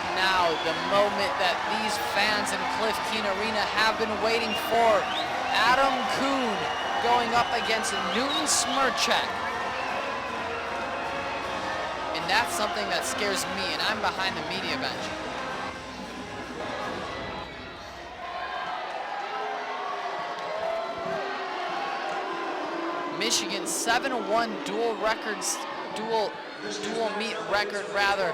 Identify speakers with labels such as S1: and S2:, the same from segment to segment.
S1: moment now, the moment that these fans in Cliff Keen Arena have been waiting for. Adam Coon going up against Newton Smirchek. And that's something that scares me, and I'm behind the media bench. Michigan 7-1 dual meet record rather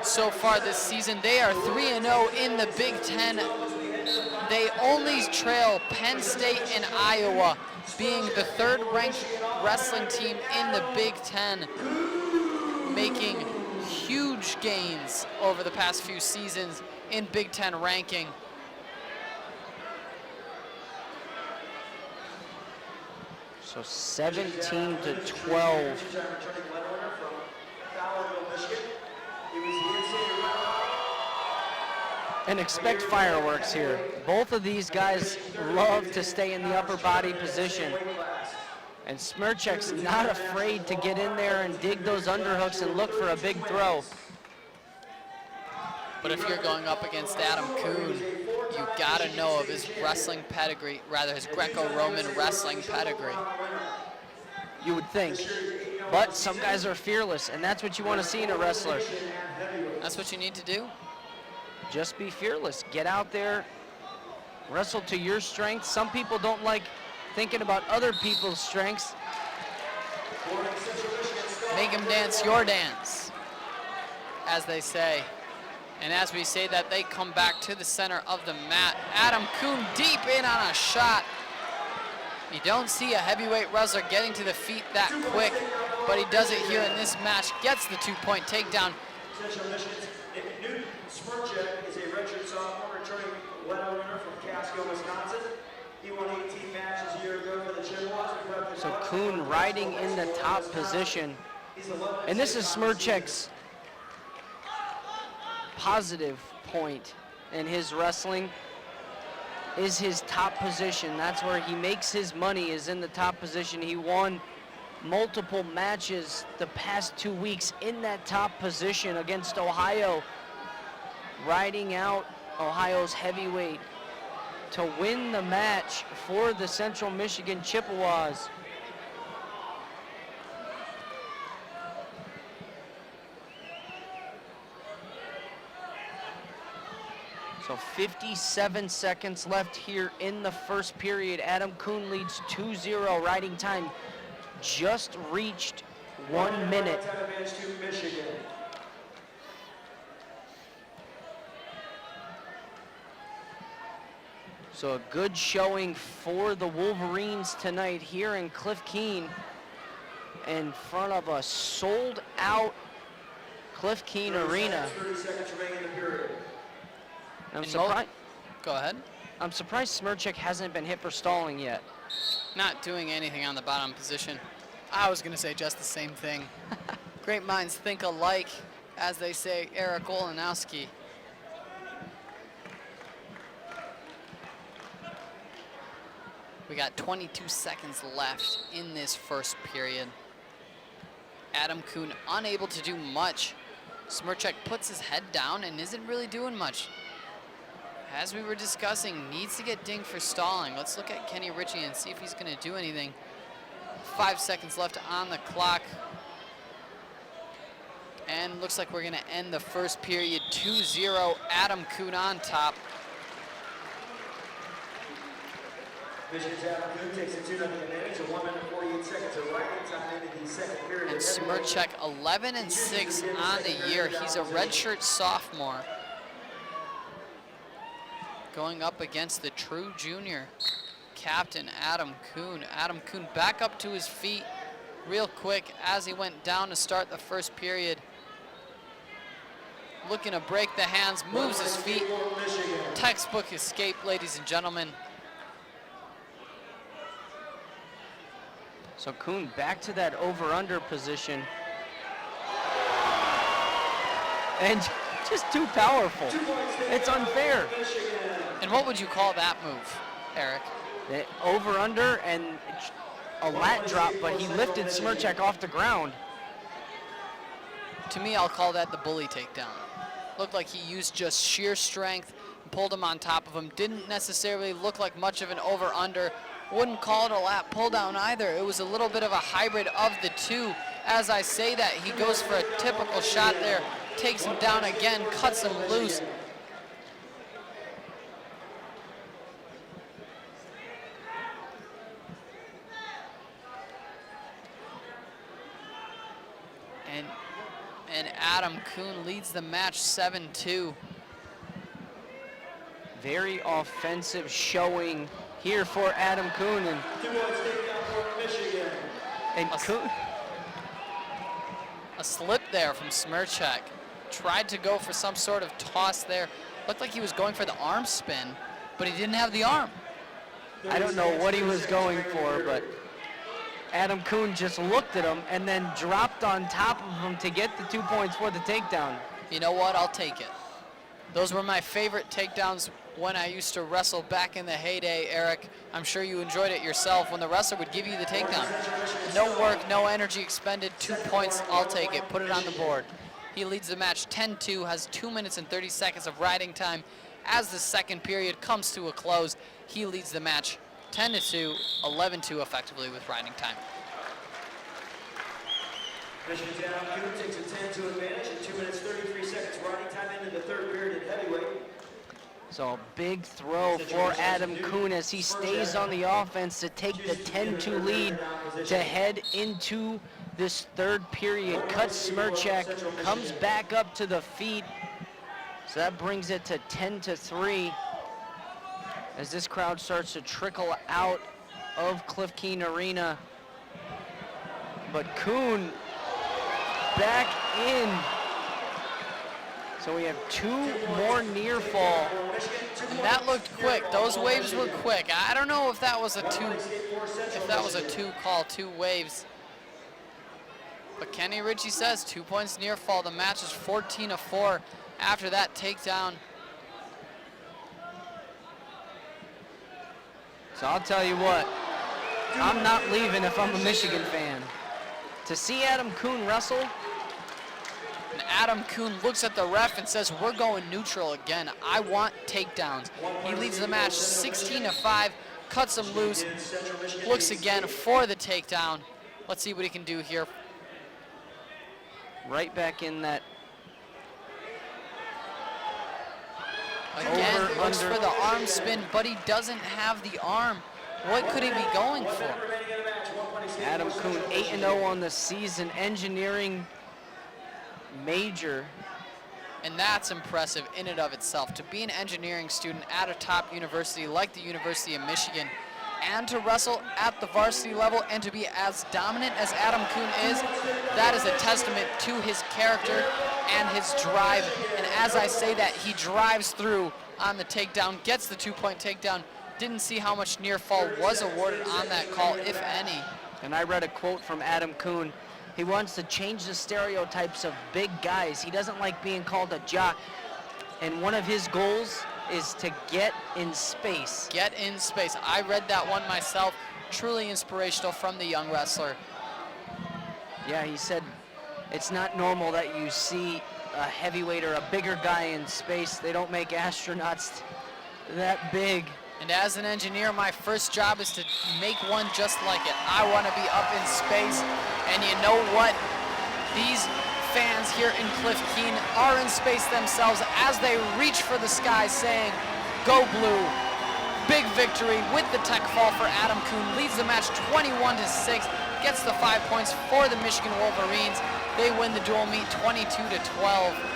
S1: so far this season. They are 3-0 in the Big Ten. They only trail Penn State and Iowa, being the third-ranked wrestling team in the Big Ten, making huge gains over the past few seasons in Big Ten ranking.
S2: So 17-12. And expect fireworks here. Both of these guys love to stay in the upper body position. And Smirchek's not afraid to get in there and dig those underhooks and look for a big throw.
S1: But if you're going up against Adam Coon, you gotta know of his wrestling pedigree, rather his Greco-Roman wrestling pedigree.
S2: You would think. But some guys are fearless, and that's what you want to see in a wrestler.
S1: That's what you need to do.
S2: Just be fearless. Get out there, wrestle to your strengths. Some people don't like thinking about other people's strengths.
S1: Make them dance your dance, as they say. And as we say that, they come back to the center of the mat. Adam Coon deep in on a shot. You don't see a heavyweight wrestler getting to the feet that quick, but he does it here in this match. Gets the 2-point takedown.
S3: Newton Smirchek is a redshirt sophomore returning medal winner from Casco, Wisconsin. He won 18 matches a year ago for the Chippewas.
S2: So Coon riding in the top position. And this is Smirchek's positive point in his wrestling, is his top position. That's where he makes his money, is in the top position. He won multiple matches the past 2 weeks in that top position against Ohio, riding out Ohio's heavyweight to win the match for the Central Michigan Chippewas. So 57 seconds left here in the first period. Adam Coon leads 2-0. Riding time just reached 1 minute. So a good showing for the Wolverines tonight here in Cliff Keen, in front of a sold-out Cliff Keen Arena.
S3: 30 seconds remaining in the period.
S2: I'm surprised.
S1: Go ahead.
S2: I'm surprised Smirchek hasn't been hit for stalling yet.
S1: Not doing anything on the bottom position. I was going to say just the same thing. Great minds think alike, as they say, Eric Olenowski. We got 22 seconds left in this first period. Adam Coon unable to do much. Smirchek puts his head down and isn't really doing much. As we were discussing, needs to get dinged for stalling. Let's look at Kenny Ritchie and see if he's going to do anything. 5 seconds left on the clock. And looks like we're going to end the first period 2-0. Adam Coon on top.
S3: Michigan's Adam Coon takes a 2-0 advantage of 1 minute 48 seconds of riding time into the second period.
S1: And Smirchek 11-6 on the year. He's a redshirt sophomore, going up against the true junior captain, Adam Coon. Adam Coon back up to his feet real quick as he went down to start the first period. Looking to break the hands, moves his feet. Textbook escape, ladies and gentlemen.
S2: So Coon back to that over-under position. And just too powerful. It's unfair.
S1: And what would you call that move, Eric?
S2: The over-under and a lat drop, but he lifted Smirchek off the ground.
S1: To me, I'll call that the bully takedown. Looked like he used just sheer strength and pulled him on top of him. Didn't necessarily look like much of an over-under. Wouldn't call it a lap pull down either. It was a little bit of a hybrid of the two. As I say that, he goes for a typical shot there, takes him down again, cuts him loose. And Adam Coon leads the match 7-2.
S2: Very offensive showing here for Adam Coon. And Coon.
S1: A slip there from Smirchek. Tried to go for some sort of toss there. Looked like he was going for the arm spin, but he didn't have the arm.
S2: I don't know what he was going for, but Adam Coon just looked at him and then dropped on top of him to get the 2 points for the takedown.
S1: You know what? I'll take it. Those were my favorite takedowns when I used to wrestle back in the heyday, Eric. I'm sure you enjoyed it yourself when the wrestler would give you the takedown. No work, no energy expended, 2 points, I'll take it. Put it on the board. He leads the match 10-2, has 2 minutes and 30 seconds of riding time. As the second period comes to a close, he leads the match 10-2, 11-2 effectively with riding time.
S3: Michigan's Adam Coon takes a 10-2 advantage in 2 minutes 33 seconds riding time into the third period at heavyweight.
S2: So a big throw for Adam Coon as he stays on the offense to take the 10-2 lead to head into this third period. Cuts Smirchek, comes back up to the feet. So that brings it to 10-3 as this crowd starts to trickle out of Cliff Keen Arena. But Coon back in. So we have 2 more near fall.
S1: And that looked quick. Those waves were quick. I don't know if that was a two call, 2 waves. But Kenny Ritchie says 2 points near fall. The match is 14-4 after that takedown.
S2: So I'll tell you what, I'm not leaving if I'm a Michigan fan. To see Adam Coon wrestle.
S1: And Adam Coon looks at the ref and says, we're going neutral again. I want takedowns. He leads the match 16-5, cuts him loose, looks again for the takedown. Let's see what he can do here.
S2: Right back in that.
S1: Again, looks for the arm spin, but he doesn't have the arm. What could he be going for?
S2: Adam Coon 8-0 on the season, engineering major.
S1: And that's impressive in and of itself. To be an engineering student at a top university like the University of Michigan, and to wrestle at the varsity level and to be as dominant as Adam Coon is, that is a testament to his character and his drive. And as I say that, he drives through on the takedown, gets the 2-point takedown. Didn't see how much near fall was awarded on that call, if any.
S2: And I read a quote from Adam Coon. He wants to change the stereotypes of big guys. He doesn't like being called a jock. And one of his goals is to get in space.
S1: Get in space. I read that one myself. Truly inspirational from the young wrestler.
S2: Yeah, he said it's not normal that you see a heavyweight or a bigger guy in space. They don't make astronauts that big.
S1: And as an engineer, my first job is to make one just like it. I want to be up in space. And you know what? These fans here in Cliff Keen are in space themselves as they reach for the sky saying, go blue. Big victory with the tech fall for Adam Coon. Leads the match 21-6. Gets the 5 points for the Michigan Wolverines. They win the dual meet 22-12.